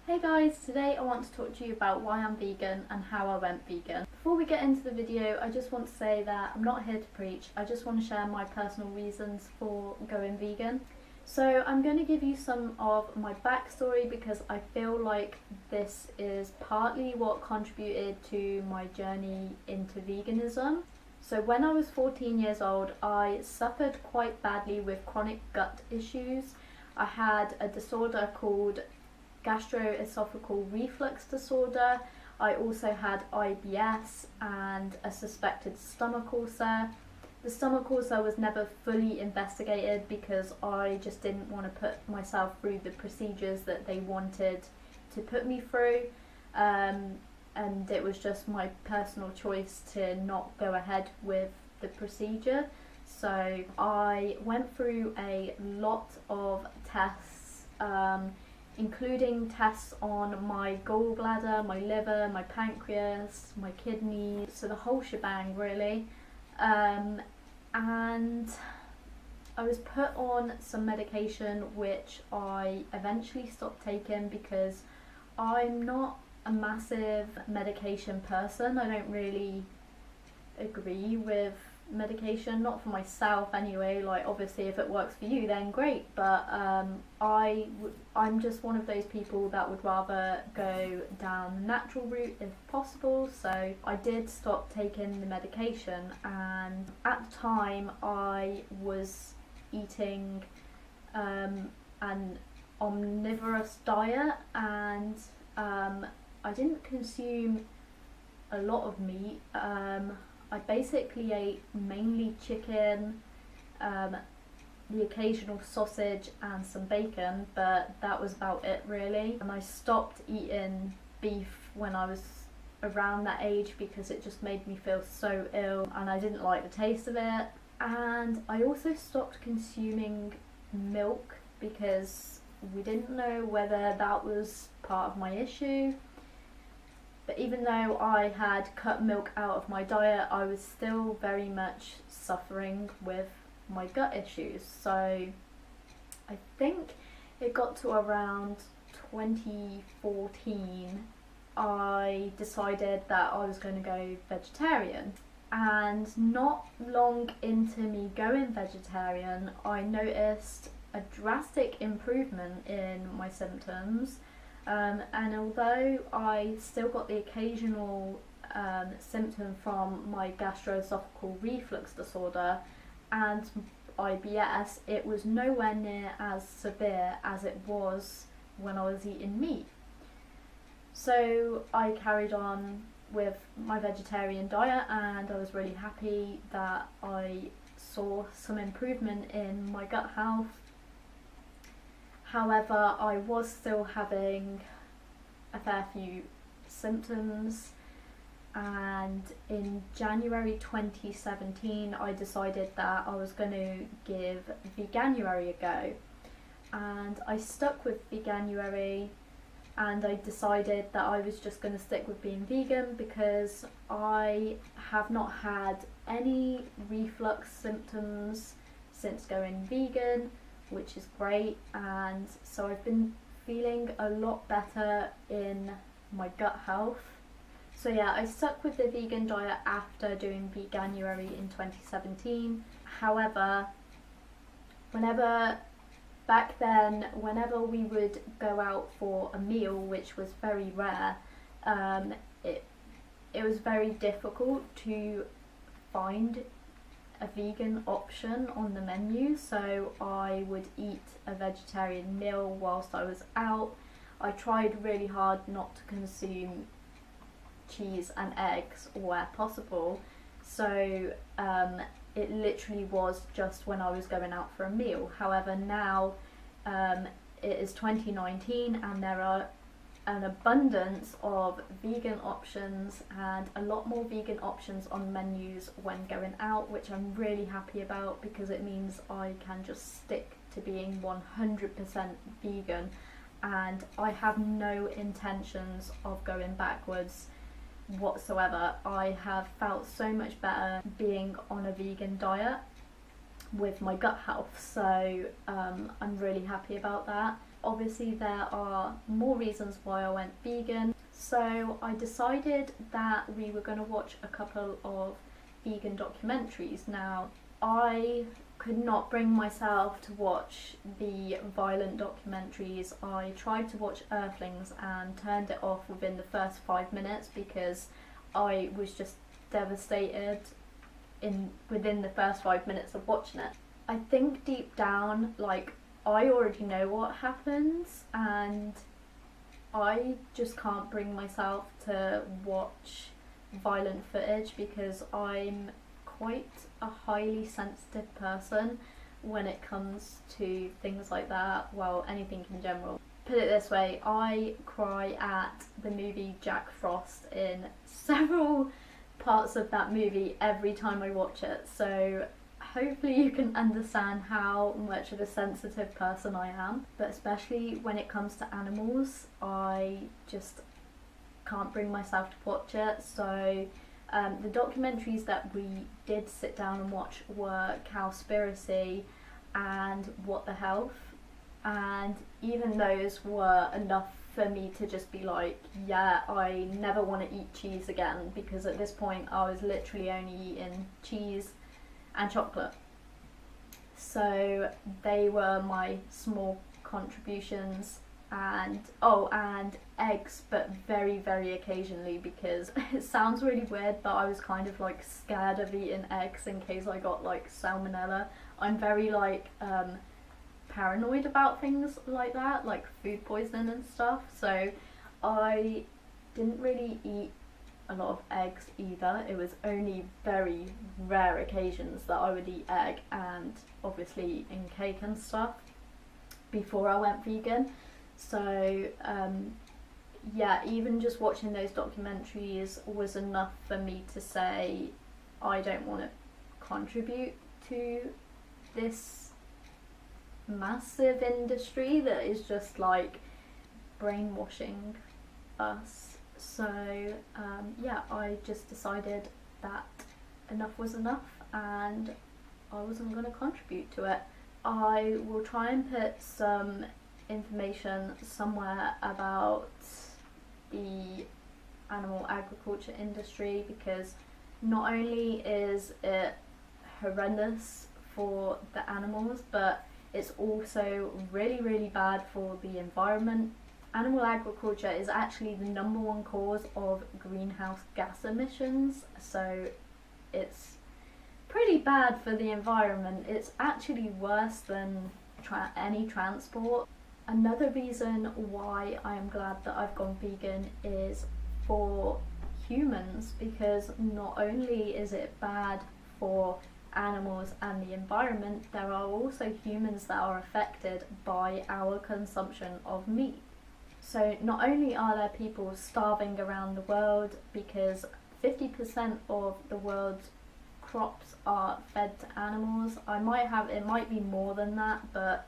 Hey guys, today I want to talk to you about why I'm vegan and how I went vegan. Before we get into the video, I just want to say that I'm not here to preach, I just want to share my personal reasons for going vegan. So I'm going to give you some of my backstory because I feel like this is partly what contributed to my journey into veganism. So when I was 14 years old, I suffered quite badly with chronic gut issues. I had a disorder called gastroesophageal reflux disorder. I also had IBS and a suspected stomach ulcer. The stomach ulcer was never fully investigated because I just didn't want to put myself through the procedures that they wanted to put me through, and it was just my personal choice to not go ahead with the procedure. So I went through a lot of tests, including tests on my gallbladder, my liver, my pancreas, my kidneys, so the whole shebang really. And I was put on some medication which I eventually stopped taking because I'm not a massive medication person. I don't really agree with medication, not for myself anyway. Like, obviously if it works for you then great, but I'm just one of those people that would rather go down the natural route if possible. So I did stop taking the medication, and at the time I was eating an omnivorous diet, and I didn't consume a lot of meat. I basically ate mainly chicken, the occasional sausage and some bacon, but that was about it really. And I stopped eating beef when I was around that age because it just made me feel so ill and I didn't like the taste of it. And I also stopped consuming milk because we didn't know whether that was part of my issue. But even though I had cut milk out of my diet, I was still very much suffering with my gut issues. So I think it got to around 2014, I decided that I was going to go vegetarian. And not long into me going vegetarian, I noticed a drastic improvement in my symptoms. And although I still got the occasional symptom from my gastroesophageal reflux disorder and IBS, it was nowhere near as severe as it was when I was eating meat. So I carried on with my vegetarian diet, and I was really happy that I saw some improvement in my gut health. However, I was still having a fair few symptoms, and in January 2017 I decided that I was going to give Veganuary a go, and I stuck with Veganuary, and I decided that I was just going to stick with being vegan because I have not had any reflux symptoms since going vegan, which is great. And so I've been feeling a lot better in my gut health. So yeah, I stuck with the vegan diet after doing Veganuary in 2017. However, back then, whenever we would go out for a meal, which was very rare, it was very difficult to find a vegan option on the menu. So I would eat a vegetarian meal whilst I was out. I tried really hard not to consume cheese and eggs where possible. So it literally was just when I was going out for a meal. However, now it is 2019 and there are an abundance of vegan options and a lot more vegan options on menus when going out, which I'm really happy about because it means I can just stick to being 100% vegan, and I have no intentions of going backwards whatsoever. I have felt so much better being on a vegan diet with my gut health, so I'm really happy about that. obviously there are more reasons why I went vegan. So I decided that we were going to watch a couple of vegan documentaries. Now, I could not bring myself to watch the violent documentaries. I tried to watch Earthlings and turned it off within the first 5 minutes because I was just devastated within the first 5 minutes of watching it. I think deep down, like, I already know what happens, and I just can't bring myself to watch violent footage because I'm quite a highly sensitive person when it comes to things like that, well, anything in general. Put it this way, I cry at the movie Jack Frost in several parts of that movie every time I watch it, so hopefully you can understand how much of a sensitive person I am. But especially when it comes to animals, I just can't bring myself to watch it. So the documentaries that we did sit down and watch were Cowspiracy and What the Health, and even those were enough for me to just be like, yeah, I never want to eat cheese again, because at this point I was literally only eating cheese and chocolate. So they were my small contributions. And and eggs, but very, very occasionally, because it sounds really weird, but I was kind of like scared of eating eggs in case I got like salmonella. I'm very like paranoid about things like that, like food poisoning and stuff, so I didn't really eat a lot of eggs either. It was only very rare occasions that I would eat egg, and obviously in cake and stuff, before I went vegan. So yeah, even just watching those documentaries was enough for me to say I don't want to contribute to this massive industry that is just like brainwashing us. So yeah, I just decided that enough was enough and I wasn't going to contribute to it. I will try and put some information somewhere about the animal agriculture industry, because not only is it horrendous for the animals, but it's also really, really bad for the environment. Animal agriculture is actually the #1 cause of greenhouse gas emissions, so it's pretty bad for the environment. It's actually worse than any transport. Another reason why I am glad that I've gone vegan is for humans, because not only is it bad for animals and the environment, there are also humans that are affected by our consumption of meat. So not only are there people starving around the world, because 50% of the world's crops are fed to animals. It might be more than that, but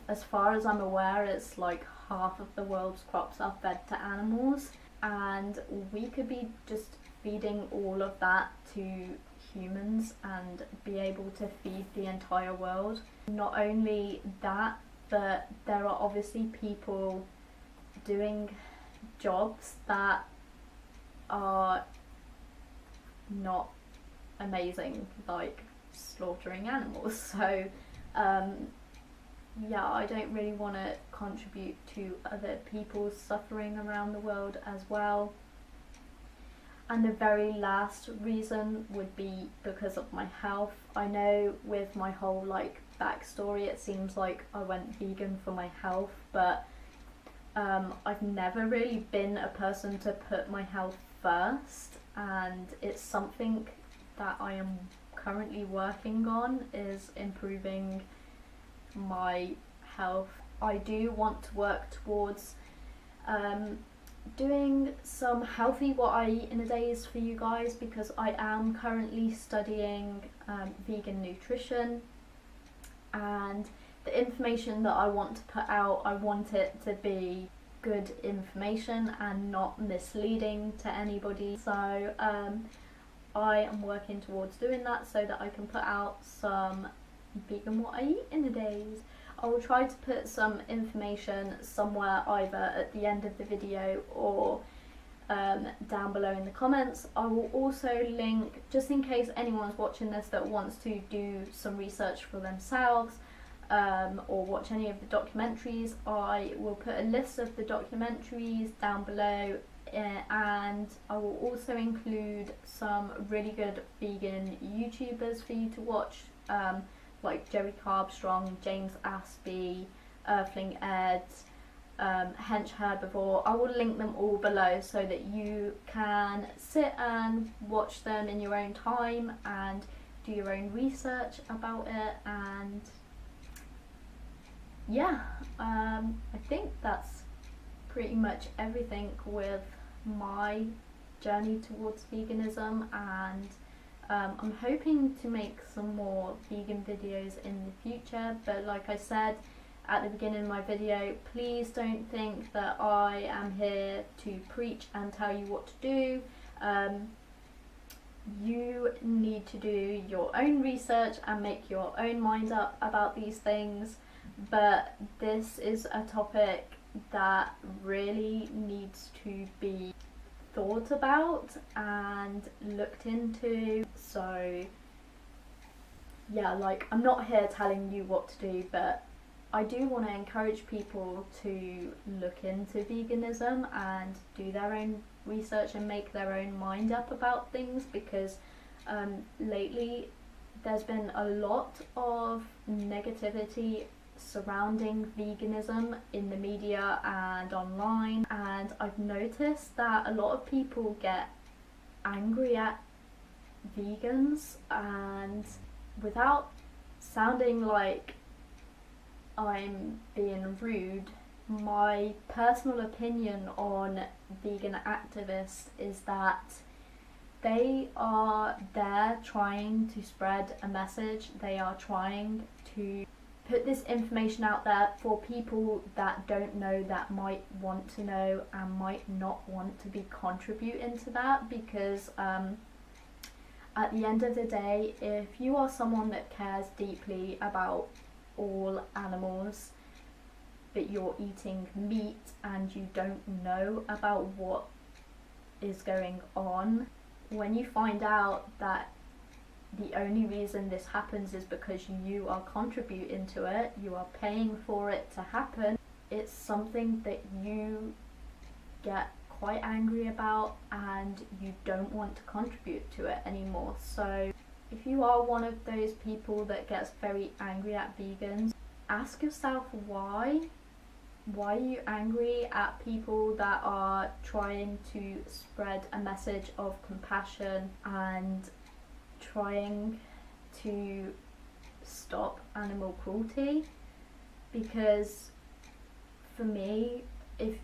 as far as I'm aware, it's like half of the world's crops are fed to animals, and we could be just feeding all of that to humans and be able to feed the entire world. Not only that, but there are obviously people doing jobs that are not amazing, like slaughtering animals. So yeah, I don't really want to contribute to other people's suffering around the world as well. And the very last reason would be because of my health. I know with my whole like backstory, it seems like I went vegan for my health, but I've never really been a person to put my health first, and it's something that I am currently working on, is improving my health. I do want to work towards doing some healthy what I eat in a days for you guys, because I am currently studying vegan nutrition, and the information that I want to put out, I want it to be good information and not misleading to anybody. So I am working towards doing that so that I can put out some vegan what I eat in a days. I will try to put some information somewhere either at the end of the video or down below in the comments. I will also link, just in case anyone's watching this that wants to do some research for themselves or watch any of the documentaries, I will put a list of the documentaries down below, and I will also include some really good vegan YouTubers for you to watch, like Joey Carbstrong, James Aspie, Earthling Ed, Hench Herbivore. I will link them all below so that you can sit and watch them in your own time and do your own research about it. And yeah, I think that's pretty much everything with my journey towards veganism, and I'm hoping to make some more vegan videos in the future, but like I said at the beginning of my video, please don't think that I am here to preach and tell you what to do. You need to do your own research and make your own mind up about these things, but this is a topic that really needs to be thought about and looked into. So yeah, like, I'm not here telling you what to do, but I do want to encourage people to look into veganism and do their own research and make their own mind up about things, because lately there's been a lot of negativity surrounding veganism in the media and online, and I've noticed that a lot of people get angry at vegans, and without sounding like I'm being rude, my personal opinion on vegan activists is that they are there trying to spread a message. They are trying to put this information out there for people that don't know, that might want to know and might not want to be contributing to that, because at the end of the day, if you are someone that cares deeply about all animals, but you're eating meat and you don't know about what is going on, when you find out that the only reason this happens is because you are contributing to it, you are paying for it to happen, it's something that you get quite angry about and you don't want to contribute to it anymore. So if you are one of those people that gets very angry at vegans, ask yourself why. Why are you angry at people that are trying to spread a message of compassion and trying to stop animal cruelty? Because for me, if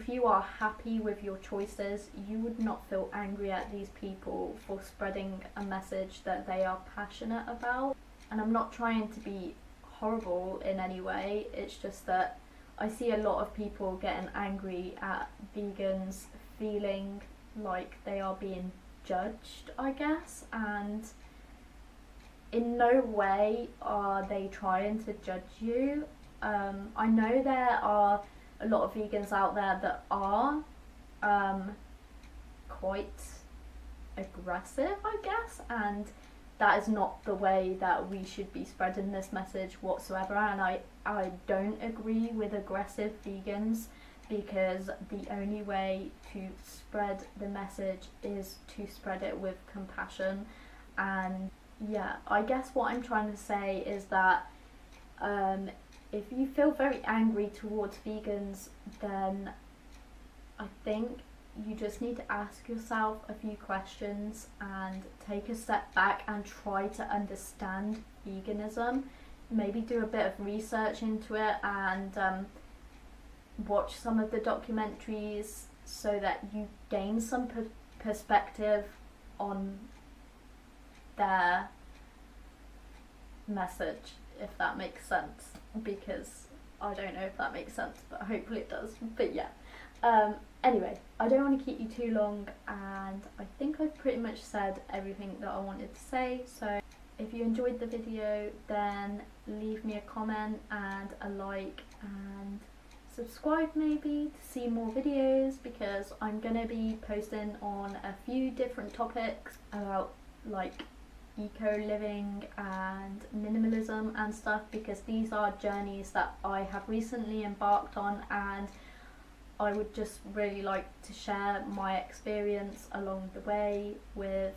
you are happy with your choices, you would not feel angry at these people for spreading a message that they are passionate about. And I'm not trying to be horrible in any way, it's just that I see a lot of people getting angry at vegans, feeling like they are being judged, I guess, and in no way are they trying to judge you. I know there are a lot of vegans out there that are quite aggressive, I guess, and that is not the way that we should be spreading this message whatsoever, and I don't agree with aggressive vegans, because the only way to spread the message is to spread it with compassion. And yeah, I guess what I'm trying to say is that if you feel very angry towards vegans, then I think you just need to ask yourself a few questions and take a step back and try to understand veganism. Maybe do a bit of research into it and watch some of the documentaries so that you gain some perspective on their message, if that makes sense, because I don't know if that makes sense, but hopefully it does. But yeah, anyway, I don't want to keep you too long, and I think I've pretty much said everything that I wanted to say, so If you enjoyed the video, then leave me a comment and a like, and subscribe maybe to see more videos, because I'm going to be posting on a few different topics about like eco-living and minimalism and stuff, because these are journeys that I have recently embarked on, and I would just really like to share my experience along the way with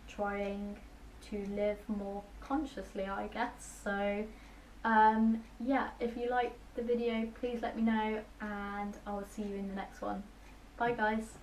trying to live more consciously, I guess. So yeah, if you liked the video, please let me know, and I'll see you in the next one. Bye guys.